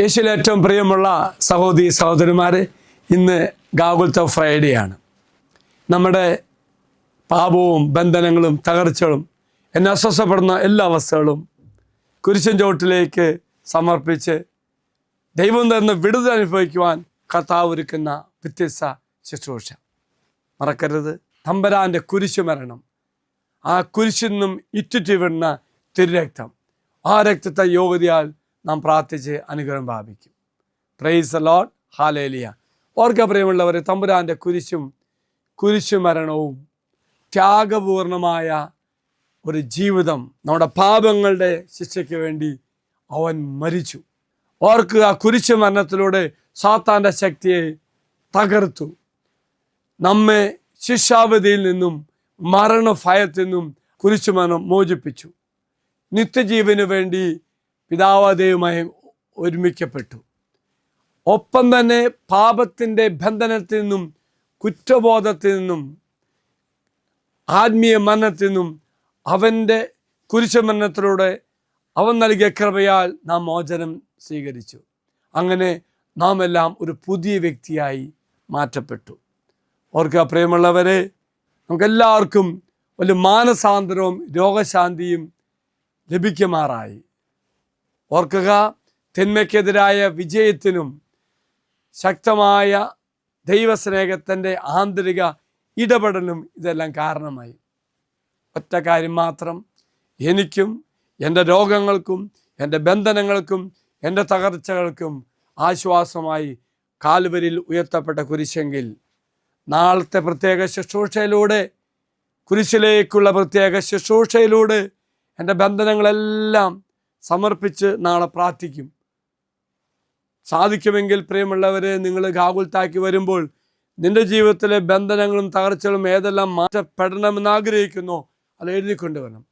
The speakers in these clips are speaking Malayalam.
യേശുവിൽ ഏറ്റവും പ്രിയമുള്ള സഹോദരി സഹോദരന്മാരെ, ഇന്ന് ഗാഗുൽത്ത ഫ്രൈഡേ ആണ്. നമ്മുടെ പാപവും ബന്ധനങ്ങളും തകർച്ചകളും എന്നെ അസ്വസ്ഥപ്പെടുന്ന എല്ലാ അവസ്ഥകളും കുരിശൻ ചോട്ടിലേക്ക് സമർപ്പിച്ച് ദൈവം തന്ന വിടുതൽ അനുഭവിക്കുവാൻ കർത്താവ് ഒരുക്കുന്ന വ്യത്യസ്ത ശുശ്രൂഷ മറക്കരുത്. തമ്പുരാൻ്റെ കുരിശു മരണം, ആ കുരിശിൽ നിന്നും ഇറ്റിറ്റ് വിടുന്ന തിരുരക്തം, ആ രക്തത്തെ യോഗ്യതയാൽ നാം പ്രാർത്ഥിച്ച് അനുഗ്രഹം പ്രാപിക്കും. Praise the lord, hallelujah. ഓർക്ക പ്രിയമുള്ളവരെ, തമ്പുരാൻ്റെ കുരിശു മരണവും ത്യാഗപൂർണമായ ഒരു ജീവിതം, നമ്മുടെ പാപങ്ങളുടെ ശിക്ഷയ്ക്ക് വേണ്ടി അവൻ മരിച്ചു. ഓർക്കുക, കുരിശു മരണത്തിലൂടെ സാത്താൻ്റെ ശക്തിയെ തകർത്തു, നമ്മെ ശിക്ഷാവിധിയിൽ നിന്നും മരണഭയത്തിൽ നിന്നും കുരിശുമരണം മോചിപ്പിച്ചു. നിത്യജീവന് വേണ്ടി പിതാവാദയുമായി ഒരുമിക്കപ്പെട്ടു. ഒപ്പം തന്നെ പാപത്തിൻ്റെ ബന്ധനത്തിൽ നിന്നും കുറ്റബോധത്തിൽ നിന്നും ആത്മീയ മരണത്തിൽ നിന്നും അവൻ്റെ കുരിശുമരണത്തിലൂടെ അവൻ നൽകിയ കൃപയാൽ നാം മോചനം സ്വീകരിച്ചു. അങ്ങനെ നാം എല്ലാം ഒരു പുതിയ വ്യക്തിയായി മാറ്റപ്പെട്ടു. ഓർക്കുക പ്രിയമുള്ളവരെ, നമുക്കെല്ലാവർക്കും വലിയ മാനസാന്തരവും രോഗശാന്തിയും ലഭിക്കുമാറായി. ഓർക്കുക, തിന്മയ്ക്കെതിരായ വിജയത്തിനും ശക്തമായ ദൈവസ്നേഹത്തിൻ്റെ ആന്തരിക ഇടപെടലും ഇതെല്ലാം കാരണമായി. ഒറ്റ കാര്യം മാത്രം, എനിക്കും എൻ്റെ രോഗങ്ങൾക്കും എൻ്റെ ബന്ധനങ്ങൾക്കും എൻ്റെ തകർച്ചകൾക്കും ആശ്വാസമായി കാൽവരിയിൽ ഉയർത്തപ്പെട്ട കുരിശെങ്കിൽ നാളത്തെ പ്രത്യേക ശുശ്രൂഷയിലൂടെ, കുരിശിലേക്കുള്ള പ്രത്യേക ശുശ്രൂഷയിലൂടെ എൻ്റെ ബന്ധനങ്ങളെല്ലാം സമർപ്പിച്ച് നാളെ പ്രാർത്ഥിക്കും. സാധിക്കുമെങ്കിൽ പ്രിയമുള്ളവരെ, നിങ്ങൾ ഗാഗുൽത്താക്കി വരുമ്പോൾ നിൻ്റെ ജീവിതത്തിലെ ബന്ധനങ്ങളും തകർച്ചകളും ഏതെല്ലാം മാറ്റപ്പെടണമെന്ന് ആഗ്രഹിക്കുന്നോ അത് എഴുതിക്കൊണ്ടുവരണം.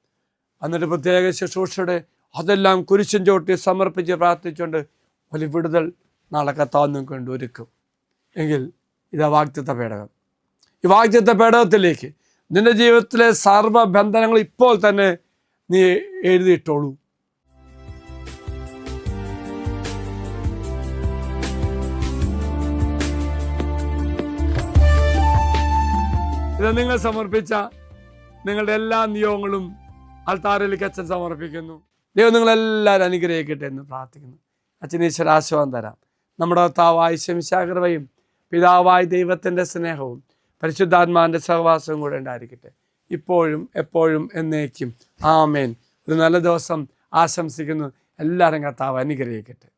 എന്നിട്ട് പ്രത്യേക ശുശ്രൂഷയുടെ അതെല്ലാം കുരിശൻ ചോട്ടി സമർപ്പിച്ച് പ്രാർത്ഥിച്ചുകൊണ്ട് വലിയ വിടുതൽ നാളെ കർത്താവ് നിങ്ങൾക്ക് ഒരുക്കും. എങ്കിൽ ഇതാ വാഗ്ദത്ത പേടകം. ഈ വാഗ്ദത്ത പേടകത്തിലേക്ക് നിൻ്റെ ജീവിതത്തിലെ സർവ്വ ബന്ധനങ്ങൾ ഇപ്പോൾ തന്നെ നീ എഴുതിയിട്ടോളൂ. ഇത് നിങ്ങൾ സമർപ്പിച്ച നിങ്ങളുടെ എല്ലാ നിയോഗങ്ങളും അൾത്താരയിലേക്ക് അച്ഛൻ സമർപ്പിക്കുന്നു. ദൈവം നിങ്ങളെല്ലാവരും അനുഗ്രഹിക്കട്ടെ എന്ന് പ്രാർത്ഥിക്കുന്നു. അച്ഛൻ ഈശ്വര ആശീർവാദം തരാം. നമ്മുടെ കർത്താവായ ശംശാകൃപയും പിതാവായ ദൈവത്തിൻ്റെ സ്നേഹവും പരിശുദ്ധാത്മാവിൻ്റെ സഹവാസവും കൂടെ ഉണ്ടായിരിക്കട്ടെ, ഇപ്പോഴും എപ്പോഴും എന്നേക്കും. ആമേൻ. ഒരു നല്ല ദിവസം ആശംസിക്കുന്നു. എല്ലാവരും കർത്താവ് അനുഗ്രഹിക്കട്ടെ.